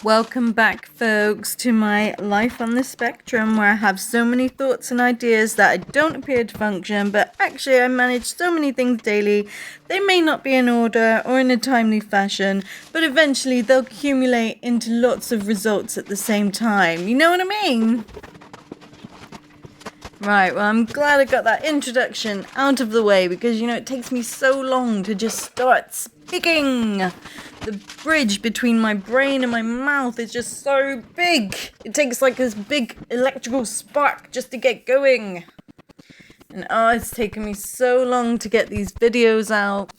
Welcome back, folks, to my life on the spectrum, where I have so many thoughts and ideas that I don't appear to function, but actually I manage so many things daily. They may not be in order or in a timely fashion, but eventually they'll accumulate into lots of results at the same time. You know what I mean? Right, well, I'm glad I got that introduction out of the way because, it takes me so long to just start speaking. The bridge between my brain and my mouth is just so big. It takes like this big electrical spark just to get going. And it's taken me so long to get these videos out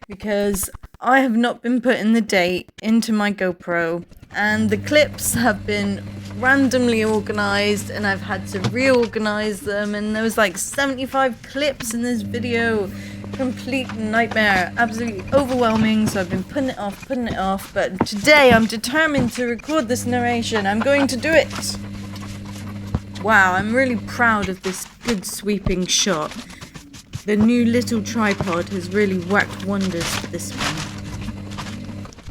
because I have not been putting the date into my GoPro, and the clips have been randomly organized and I've had to reorganize them, and there was like 75 clips in this video. Complete nightmare, absolutely overwhelming, so I've been putting it off, but today I'm determined to record this narration. I'm going to do it. Wow, I'm really proud of this good sweeping shot. The new little tripod has really worked wonders for this one.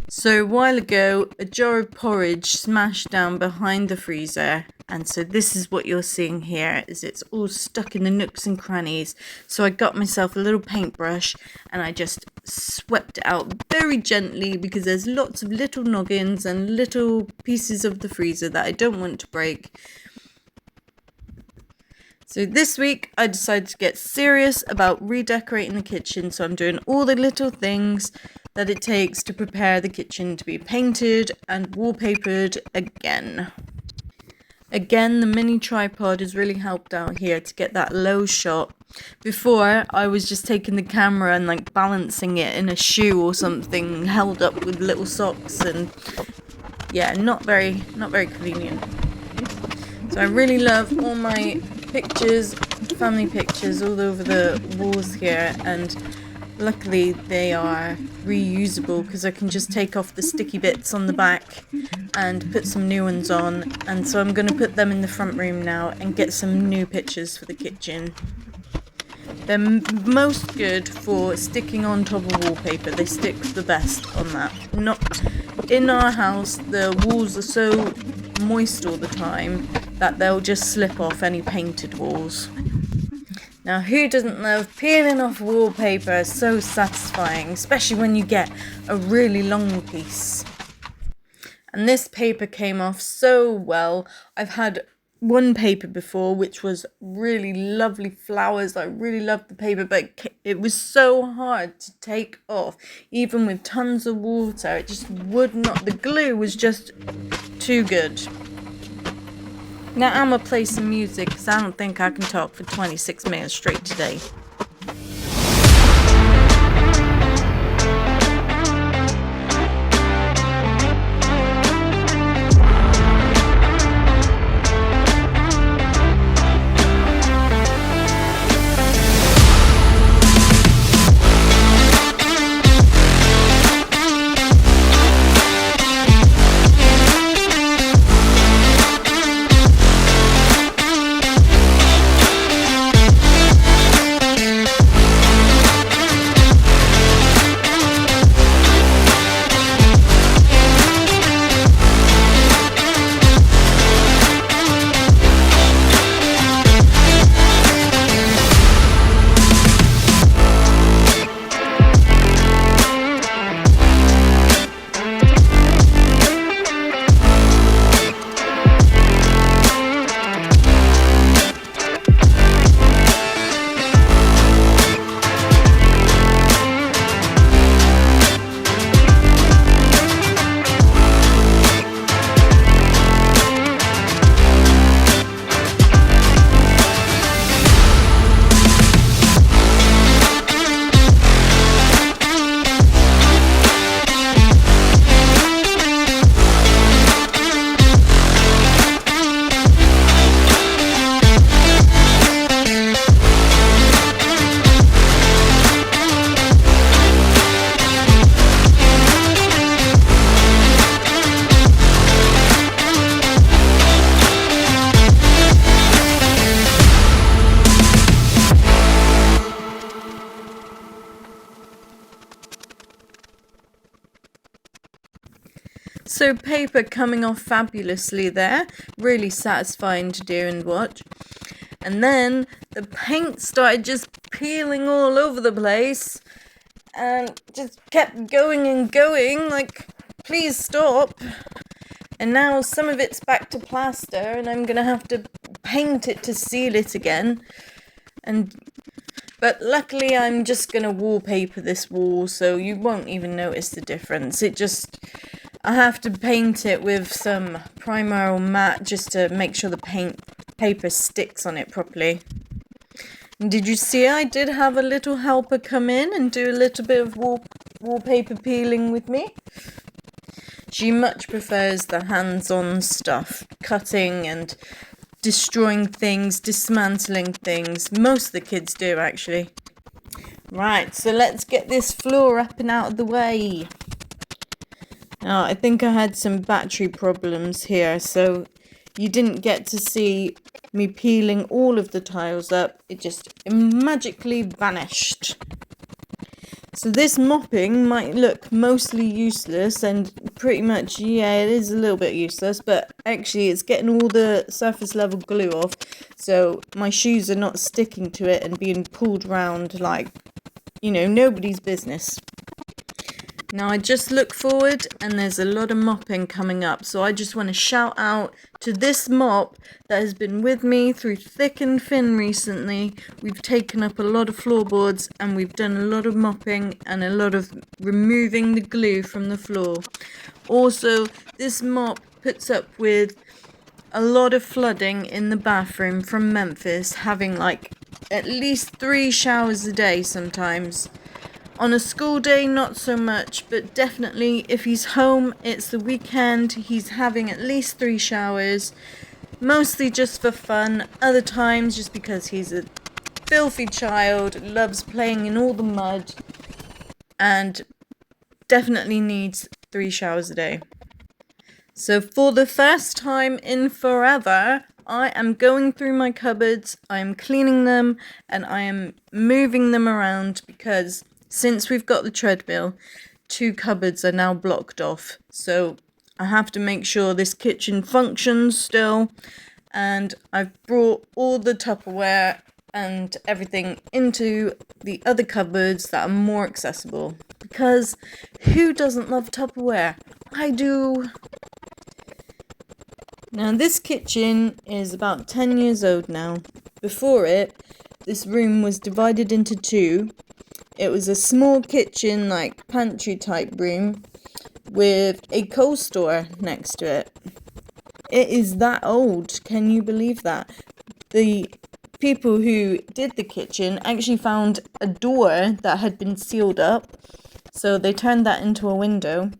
So a while ago, a jar of porridge smashed down behind the freezer, and so this is what you're seeing here, is it's all stuck in the nooks and crannies. So I got myself a little paintbrush and I just swept it out very gently because there's lots of little noggins and little pieces of the freezer that I don't want to break. So this week I decided to get serious about redecorating the kitchen, so I'm doing all the little things that it takes to prepare the kitchen to be painted and wallpapered again. Again, the mini tripod has really helped out here to get that low shot. Before, I was just taking the camera and balancing it in a shoe or something held up with little socks, and yeah, not very convenient. So I really love all my pictures, family pictures all over the walls here, and luckily they are reusable because I can just take off the sticky bits on the back and put some new ones on, and so I'm going to put them in the front room now and get some new pictures for the kitchen. They're most good for sticking on top of wallpaper. They stick the best on that. Not in our house, the walls are so moist all the time that they'll just slip off any painted walls. Now, who doesn't love peeling off wallpaper? It's so satisfying, especially when you get a really long piece. And this paper came off so well. I've had one paper before which was really lovely flowers. I really loved the paper, but it was so hard to take off. Even with tons of water, it just would not. The glue was just too good. Now I'm gonna play some music because I don't think I can talk for 26 minutes straight today. So paper coming off fabulously there. Really satisfying to do and watch. And then the paint started just peeling all over the place. And just kept going and going, like, please stop. And now some of it's back to plaster, and I'm gonna have to paint it to seal it again. But luckily I'm just gonna wallpaper this wall, so you won't even notice the difference. I have to paint it with some Primaril matte just to make sure the paper sticks on it properly. And did you see I did have a little helper come in and do a little bit of wallpaper peeling with me? She much prefers the hands-on stuff, cutting and destroying things, dismantling things. Most of the kids do, actually. Right, so let's get this floor up and out of the way. Now, I think I had some battery problems here, so you didn't get to see me peeling all of the tiles up. It just magically vanished. So this mopping might look mostly useless, and pretty much, yeah, it is a little bit useless, but actually it's getting all the surface level glue off, so my shoes are not sticking to it and being pulled around like, you know, nobody's business. Now I just look forward and there's a lot of mopping coming up, so I just want to shout out to this mop that has been with me through thick and thin recently. We've taken up a lot of floorboards and we've done a lot of mopping and a lot of removing the glue from the floor. Also, this mop puts up with a lot of flooding in the bathroom from Memphis, having like at least 3 showers a day sometimes. On a school day, not so much, but definitely if he's home, it's the weekend, he's having at least 3 showers, mostly just for fun, other times just because he's a filthy child, loves playing in all the mud, and definitely needs 3 showers a day. So for the first time in forever, I am going through my cupboards, I am cleaning them, and I am moving them around because since we've got the treadmill, 2 cupboards are now blocked off. So I have to make sure this kitchen functions still. And I've brought all the Tupperware and everything into the other cupboards that are more accessible. Because who doesn't love Tupperware? I do. Now this kitchen is about 10 years old now. Before it, this room was divided into 2. It was a small kitchen, like pantry type room with a coal store next to it. It is that old, can you believe that? The people who did the kitchen actually found a door that had been sealed up, so they turned that into a window.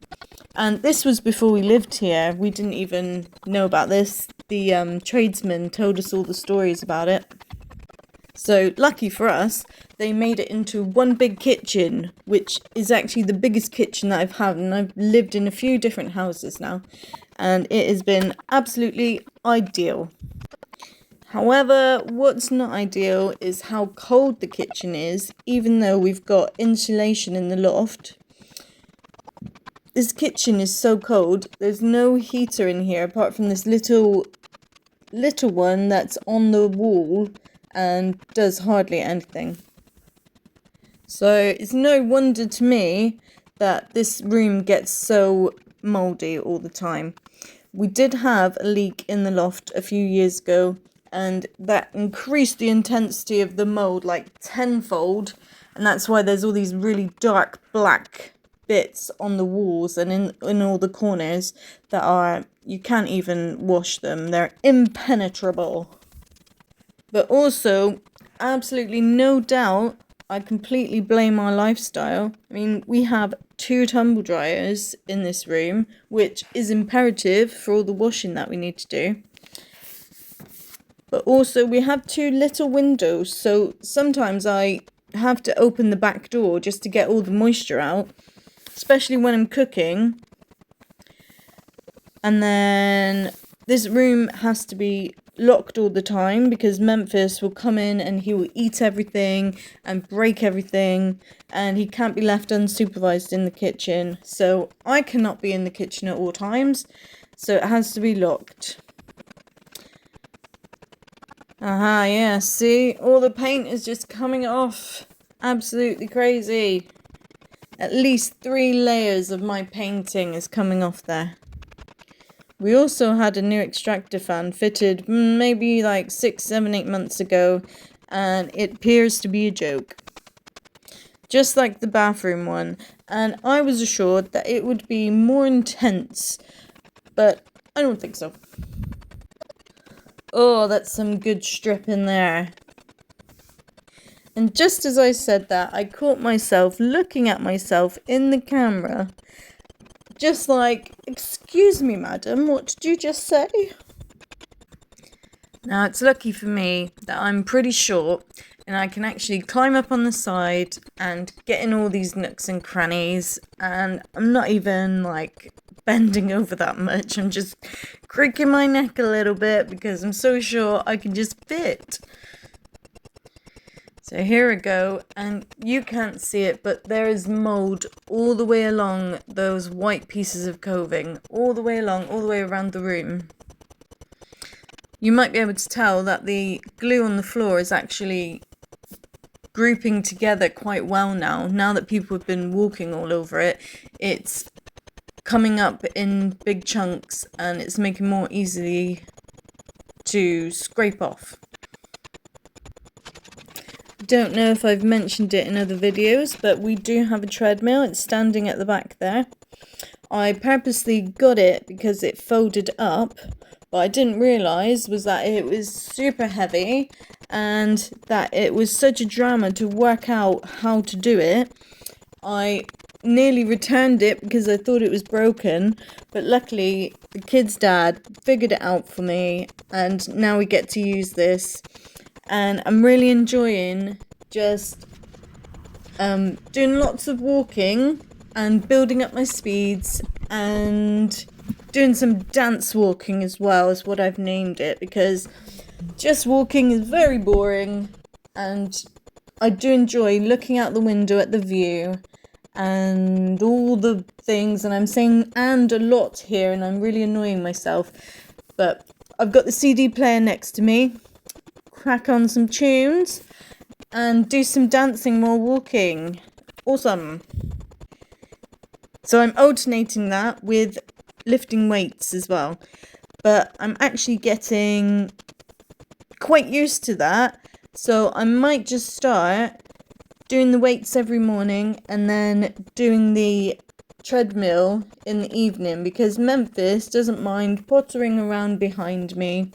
And this was before we lived here. We didn't even know about this. The tradesman told us all the stories about it. So, lucky for us, they made it into one big kitchen, which is actually the biggest kitchen that I've had, and I've lived in a few different houses now, and it has been absolutely ideal. However, what's not ideal is how cold the kitchen is, even though we've got insulation in the loft. This kitchen is so cold, there's no heater in here apart from this little one that's on the wall and does hardly anything. So it's no wonder to me that this room gets so mouldy all the time. We did have a leak in the loft a few years ago, and that increased the intensity of the mould like tenfold, and that's why there's all these really dark black bits on the walls and in all the corners that are, you can't even wash them, they're impenetrable. But also, absolutely no doubt, I completely blame our lifestyle. I mean, we have 2 tumble dryers in this room, which is imperative for all the washing that we need to do. But also, we have 2 little windows, so sometimes I have to open the back door just to get all the moisture out, especially when I'm cooking. And then this room has to be locked all the time because Memphis will come in and he will eat everything and break everything, and he can't be left unsupervised in the kitchen. So I cannot be in the kitchen at all times, so it has to be locked. Aha, yeah, see? All the paint is just coming off. Absolutely crazy. At least 3 layers of my painting is coming off there. We also had a new extractor fan fitted maybe like 6, 7, 8 months ago, and it appears to be a joke. Just like the bathroom one, and I was assured that it would be more intense, but I don't think so. Oh, that's some good strip in there. And just as I said that, I caught myself looking at myself in the camera. Just like, excuse me, madam, what did you just say? Now, it's lucky for me that I'm pretty short and I can actually climb up on the side and get in all these nooks and crannies, and I'm not even like bending over that much. I'm just creaking my neck a little bit because I'm so short I can just fit. So here we go, and you can't see it, but there is mould all the way along those white pieces of coving, all the way along, all the way around the room. You might be able to tell that the glue on the floor is actually grouping together quite well now that people have been walking all over it. It's coming up in big chunks and it's making more easily to scrape off. Don't know if I've mentioned it in other videos, but we do have a treadmill. It's standing at the back there. I purposely got it because it folded up, but I didn't realise was that it was super heavy and that it was such a drama to work out how to do it. I nearly returned it because I thought it was broken, but luckily the kid's dad figured it out for me, and now we get to use this. And I'm really enjoying just doing lots of walking and building up my speeds, and doing some dance walking as well is what I've named it, because just walking is very boring and I do enjoy looking out the window at the view and all the things, and I'm saying and a lot here and I'm really annoying myself, but I've got the CD player next to me. Crack on some tunes and do some dancing while walking. Awesome. So I'm alternating that with lifting weights as well, but I'm actually getting quite used to that, so I might just start doing the weights every morning and then doing the treadmill in the evening, because Memphis doesn't mind pottering around behind me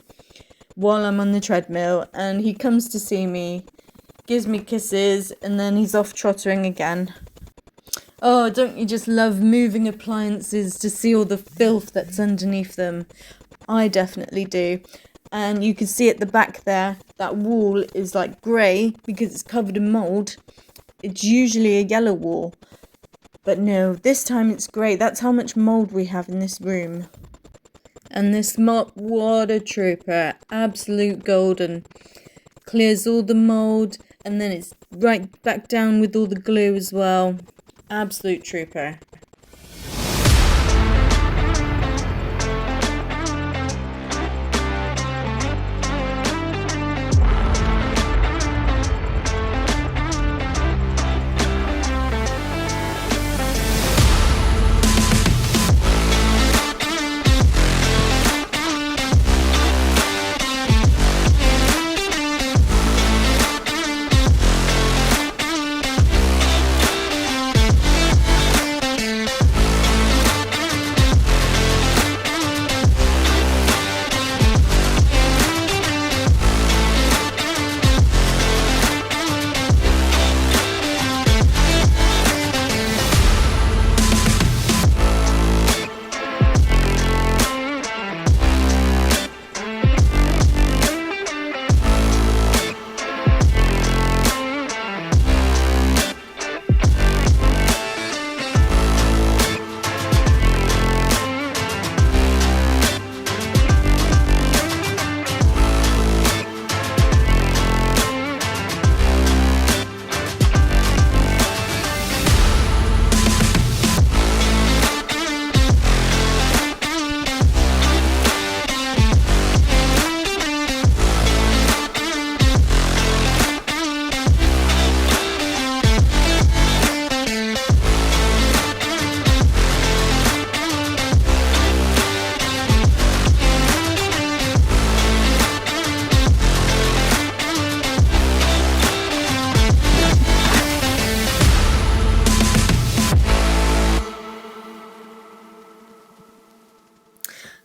while I'm on the treadmill, and he comes to see me, gives me kisses, and then he's off trottering again. Oh, don't you just love moving appliances to see all the filth that's underneath them? I definitely do. And you can see at the back there, that wall is like grey because it's covered in mould. It's usually a yellow wall, but no, this time it's grey. That's how much mould we have in this room. And this mop, water trooper, absolute golden. Clears all the mould, and then it's right back down with all the glue as well. Absolute trooper.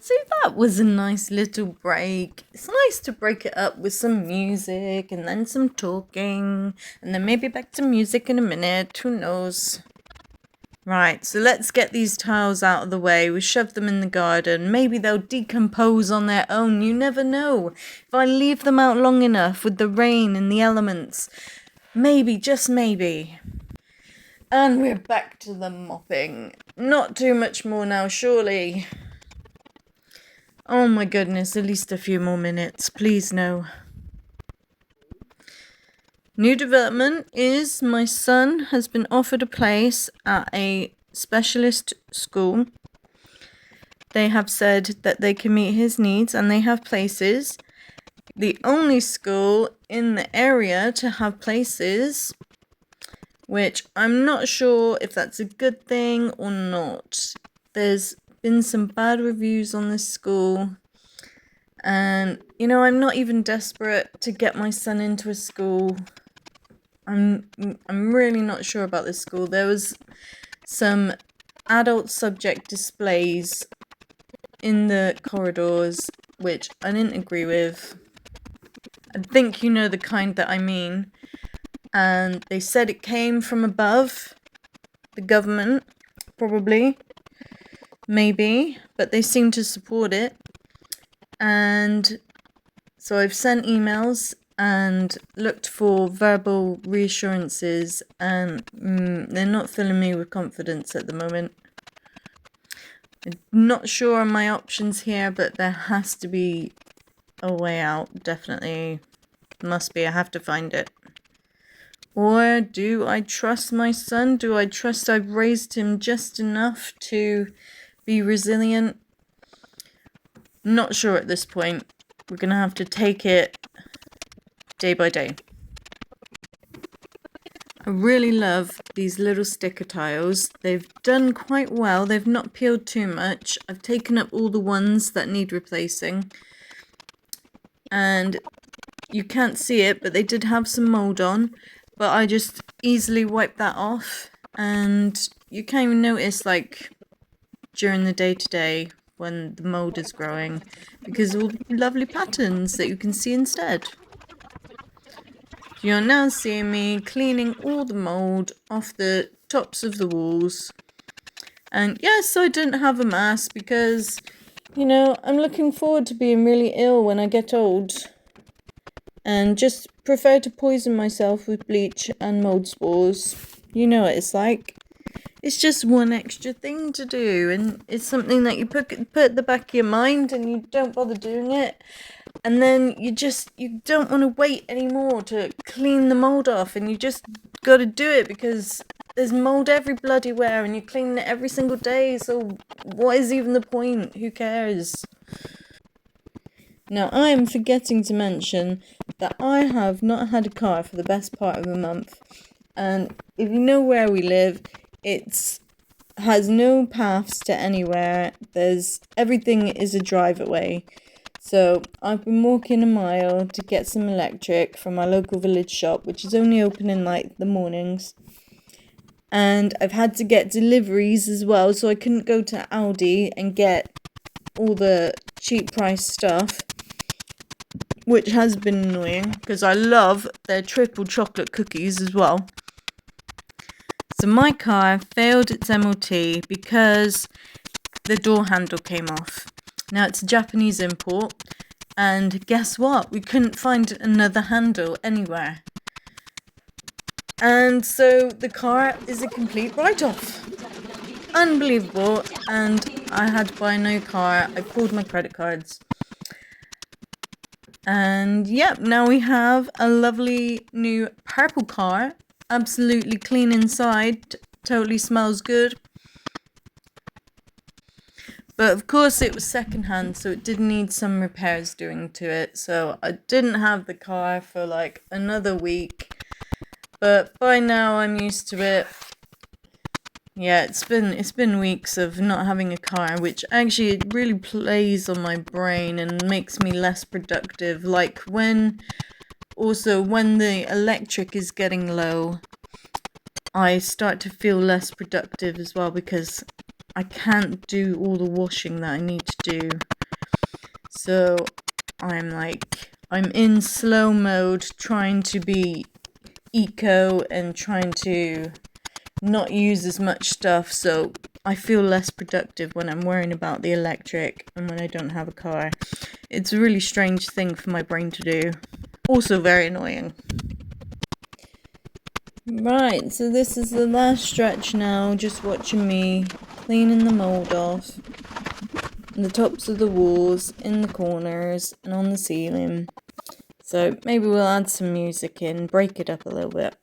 So that was a nice little break. It's nice to break it up with some music and then some talking and then maybe back to music in a minute. Who knows? Right, so let's get these tiles out of the way. We shove them in the garden. Maybe they'll decompose on their own. You never know. If I leave them out long enough with the rain and the elements, maybe, just maybe. And we're back to the mopping. Not too much more now, surely. Oh my goodness, at least a few more minutes. Please no. New development is my son has been offered a place at a specialist school. They have said that they can meet his needs and they have places. The only school in the area to have places, which I'm not sure if that's a good thing or not. There's been some bad reviews on this school. And, you know, I'm not even desperate to get my son into a school. I'm really not sure about this school. There was some adult subject displays in the corridors, which I didn't agree with. I think you know the kind that I mean. And they said it came from above, the government, probably, maybe, but they seem to support it. And so I've sent emails and looked for verbal reassurances, and they're not filling me with confidence at the moment. I'm not sure on my options here, but there has to be a way out, definitely. Must be, I have to find it. Or do I trust my son? Do I trust I've raised him just enough to be resilient? Not sure at this point. We're going to have to take it day by day. I really love these little sticker tiles. They've done quite well. They've not peeled too much. I've taken up all the ones that need replacing. And you can't see it, but they did have some mould on. But I just easily wiped that off. And you can't even notice, like, during the day-to-day when the mould is growing. Because of all the lovely patterns that you can see instead. You're now seeing me cleaning all the mould off the tops of the walls. And yes, I didn't have a mask because, you know, I'm looking forward to being really ill when I get old. And just prefer to poison myself with bleach and mould spores. You know what it's like. It's just one extra thing to do, and it's something that you put at the back of your mind and you don't bother doing it. And then you don't want to wait anymore to clean the mould off, and you just got to do it because there's mould every bloody where and you clean it every single day, so what is even the point? Who cares? Now, I am forgetting to mention that I have not had a car for the best part of a month, and if you know where we live, it has no paths to anywhere. Everything is a drive away. So I've been walking a mile to get some electric from my local village shop, which is only open in like the mornings. And I've had to get deliveries as well, so I couldn't go to Aldi and get all the cheap price stuff, which has been annoying because I love their triple chocolate cookies as well. So my car failed its MOT because the door handle came off. Now it's a Japanese import, and guess what? We couldn't find another handle anywhere. And so the car is a complete write-off. Unbelievable, and I had to buy a new car. I pulled my credit cards. And yep, now we have a lovely new purple car. Absolutely clean inside, totally smells good. But of course it was secondhand, so it did need some repairs doing to it. So I didn't have the car for like another week. But by now I'm used to it. Yeah, it's been weeks of not having a car, which actually it really plays on my brain and makes me less productive. Like when the electric is getting low, I start to feel less productive as well because I can't do all the washing that I need to do. So I'm in slow mode, trying to be eco and trying to not use as much stuff, so I feel less productive when I'm worrying about the electric and when I don't have a car. It's a really strange thing for my brain to do. Also very annoying. Right, so this is the last stretch now, just watching me cleaning the mould off. And the tops of the walls, in the corners, and on the ceiling. So maybe we'll add some music in, break it up a little bit.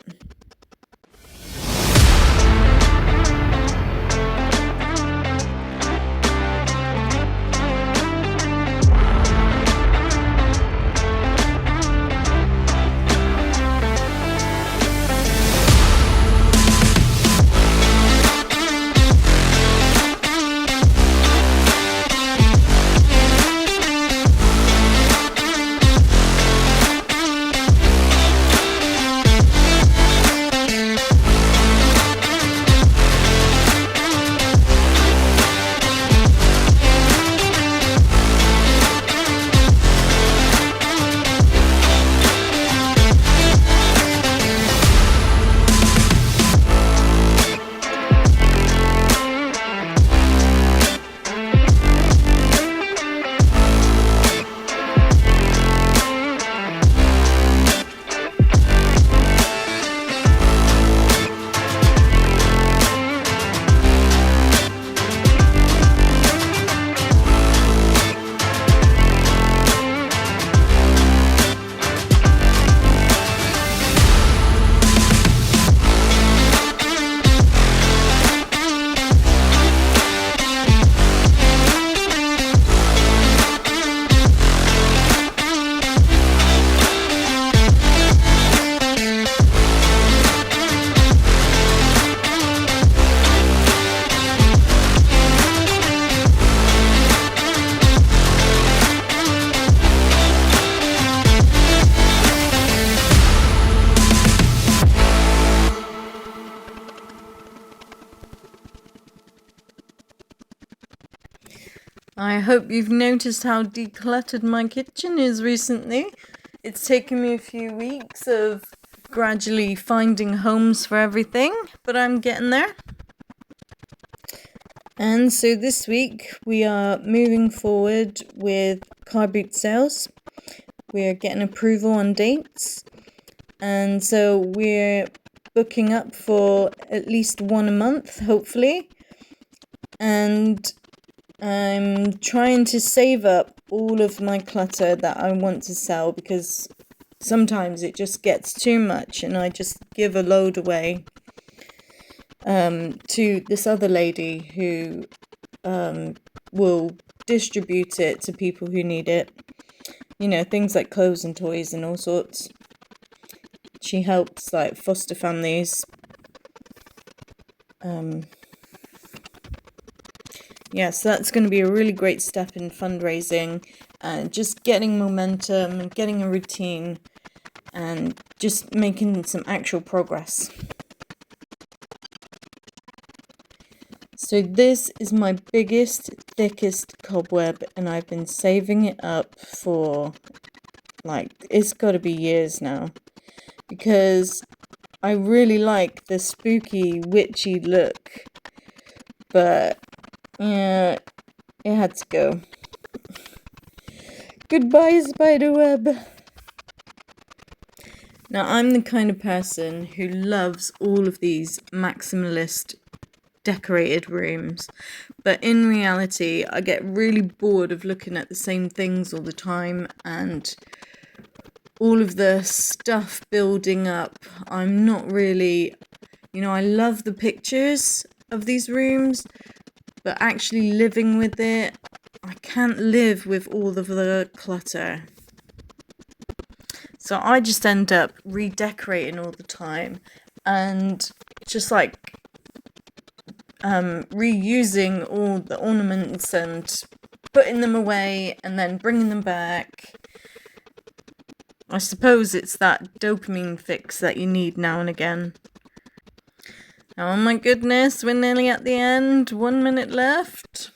I hope you've noticed how decluttered my kitchen is recently. It's taken me a few weeks of gradually finding homes for everything, but I'm getting there. And so this week we are moving forward with car boot sales. We're getting approval on dates, and so we're booking up for at least one a month, hopefully. And I'm trying to save up all of my clutter that I want to sell, because sometimes it just gets too much and I just give a load away to this other lady who will distribute it to people who need it. You know, things like clothes and toys and all sorts. She helps like foster families. Yeah, so that's going to be a really great step in fundraising and just getting momentum and getting a routine and just making some actual progress. So this is my biggest, thickest cobweb, and I've been saving it up for, it's got to be years now, because I really like the spooky, witchy look, but yeah, it had to go. Goodbye, spiderweb. Now, I'm the kind of person who loves all of these maximalist decorated rooms, but in reality, I get really bored of looking at the same things all the time and all of the stuff building up. I'm not really, I love the pictures of these rooms, but actually living with it, I can't live with all of the clutter. So I just end up redecorating all the time and just reusing all the ornaments and putting them away and then bringing them back. I suppose it's that dopamine fix that you need now and again. Oh my goodness, we're nearly at the end. 1 minute left.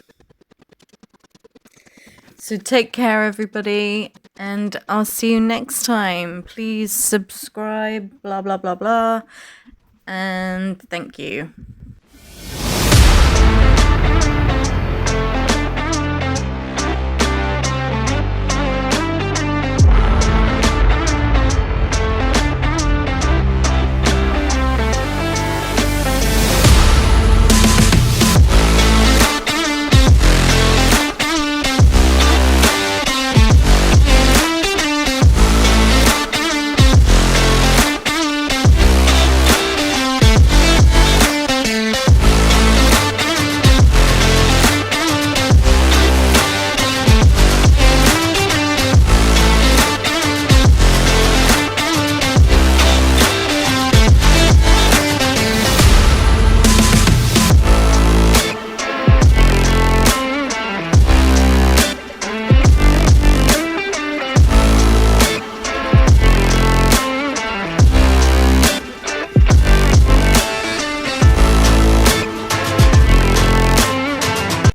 So take care, everybody, and I'll see you next time. Please subscribe, blah, blah, blah, blah, and thank you.